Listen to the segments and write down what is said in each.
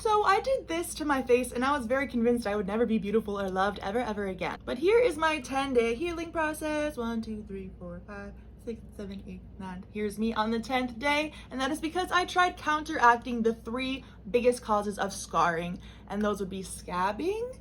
So I did this to my face and I was very convinced I would never be beautiful or loved ever again. But here is my 10-day healing process. 1, 2, 3, 4, 5, 6, 7, 8, 9. Here's me on the 10th day, and that is because I tried counteracting the 3 biggest causes of scarring, and those would be scabbing,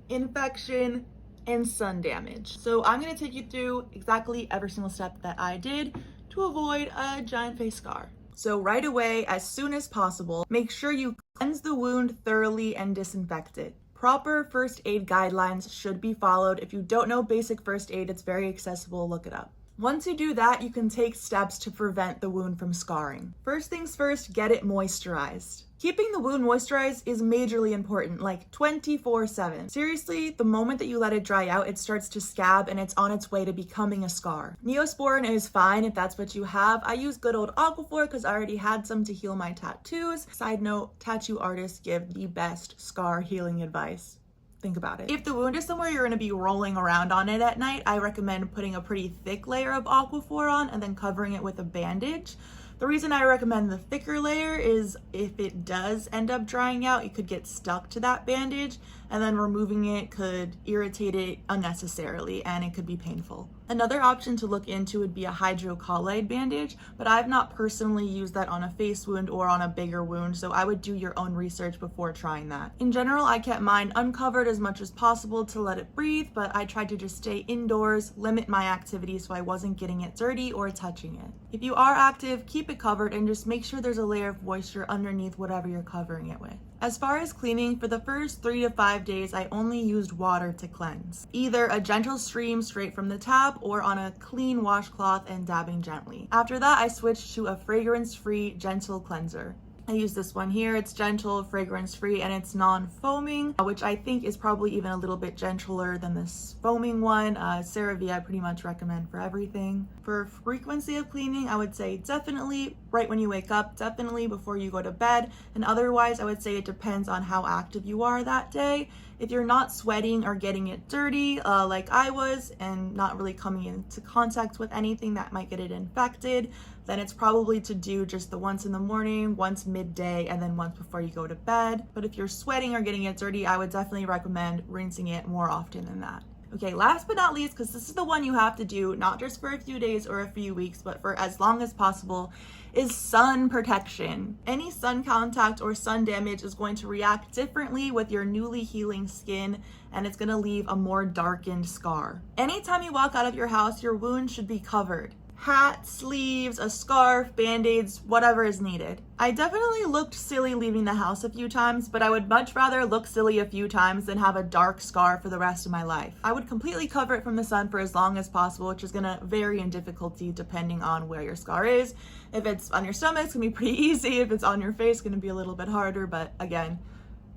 infection, and sun damage. So I'm going to take you through exactly every single step that I did to avoid a giant face scar. So right away, as soon as possible, make sure you cleanse the wound thoroughly and disinfect it. Proper first aid guidelines should be followed. If you don't know basic first aid, it's very accessible, look it up. Once you do that, you can take steps to prevent the wound from scarring. First things first, get it moisturized. Keeping the wound moisturized is majorly important, like 24/7. Seriously, the moment that you let it dry out, it starts to scab and it's on its way to becoming a scar. Neosporin is fine if that's what you have. I use good old Aquaphor because I already had some to heal my tattoos. Side note, tattoo artists give the best scar healing advice. Think about it. If the wound is somewhere you're going to be rolling around on it at night, I recommend putting a pretty thick layer of Aquaphor on and then covering it with a bandage. The reason I recommend the thicker layer is if it does end up drying out, it could get stuck to that bandage, and then removing it could irritate it unnecessarily and it could be painful. Another option to look into would be a hydrocolloid bandage, but I've not personally used that on a face wound or on a bigger wound, so I would do your own research before trying that. In general, I kept mine uncovered as much as possible to let it breathe, but I tried to just stay indoors, limit my activity so I wasn't getting it dirty or touching it. If you are active, keep it covered and just make sure there's a layer of moisture underneath whatever you're covering it with. As far as cleaning, for the first 3 to 5 days, I only used water to cleanse. Either a gentle stream straight from the tap or on a clean washcloth and dabbing gently. After that, I switched to a fragrance-free gentle cleanser. I use this one here. It's gentle, fragrance-free, and it's non-foaming, which I think is probably even a little bit gentler than this foaming one. CeraVe I pretty much recommend for everything. For frequency of cleaning, I would say definitely right when you wake up, definitely before you go to bed, and otherwise I would say it depends on how active you are that day. If you're not sweating or getting it dirty like I was and not really coming into contact with anything that might get it infected, then it's probably to do just the once in the morning, once midday, and then once before you go to bed. But if you're sweating or getting it dirty, I would definitely recommend rinsing it more often than that. Okay, last but not least, because this is the one you have to do, not just for a few days or a few weeks, but for as long as possible, is sun protection. Any sun contact or sun damage is going to react differently with your newly healing skin, and it's gonna leave a more darkened scar. Anytime you walk out of your house, your wound should be covered. Hat, sleeves, a scarf, band-aids, whatever is needed. I definitely looked silly leaving the house a few times, but I would much rather look silly a few times than have a dark scar for the rest of my life. I would completely cover it from the sun for as long as possible, which is gonna vary in difficulty depending on where your scar is. If it's on your stomach, it's gonna be pretty easy. If it's on your face, it's gonna be a little bit harder, but again,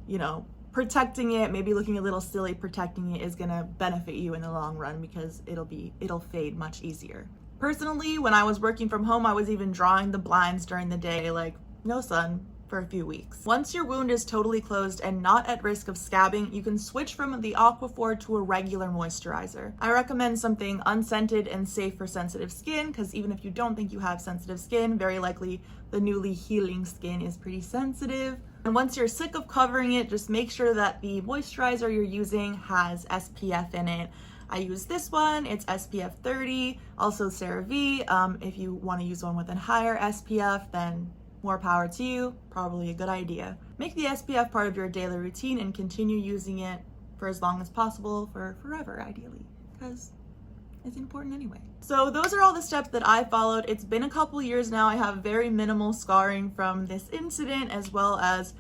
you know, protecting it, maybe looking a little silly protecting it is gonna benefit you in the long run because it'll fade much easier. Personally, when I was working from home, I was even drawing the blinds during the day, like no sun for a few weeks. Once your wound is totally closed and not at risk of scabbing, you can switch from the Aquaphor to a regular moisturizer. I recommend something unscented and safe for sensitive skin, because even if you don't think you have sensitive skin, very likely the newly healing skin is pretty sensitive. And once you're sick of covering it, just make sure that the moisturizer you're using has SPF in it. I use this one, it's SPF 30, also CeraVe. If you want to use one with a higher SPF, then more power to you, probably a good idea. Make the SPF part of your daily routine and continue using it for as long as possible, for forever ideally, because it's important anyway. So those are all the steps that I followed. It's been a couple years now. I have very minimal scarring from this incident, as well as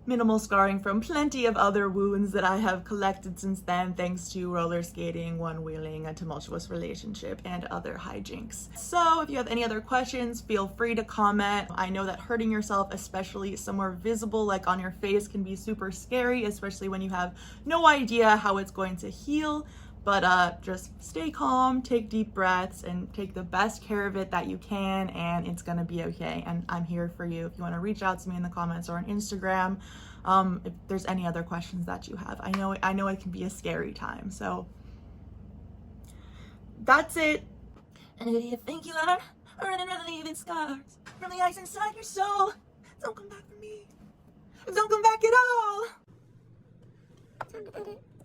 minimal scarring from plenty of other wounds that I have collected since then, thanks to roller skating, one-wheeling, a tumultuous relationship, and other hijinks. So if you have any other questions, feel free to comment. I know that hurting yourself, especially somewhere visible like on your face, can be super scary, especially when you have no idea how it's going to heal. But just stay calm, take deep breaths, and take the best care of it that you can, and it's gonna be okay. And I'm here for you if you wanna reach out to me in the comments or on Instagram, if there's any other questions that you have. I know it can be a scary time, so that's it. And if you think you are running around leaving scars from the ice inside your soul, don't come back for me. Don't come back at all. Time to edit.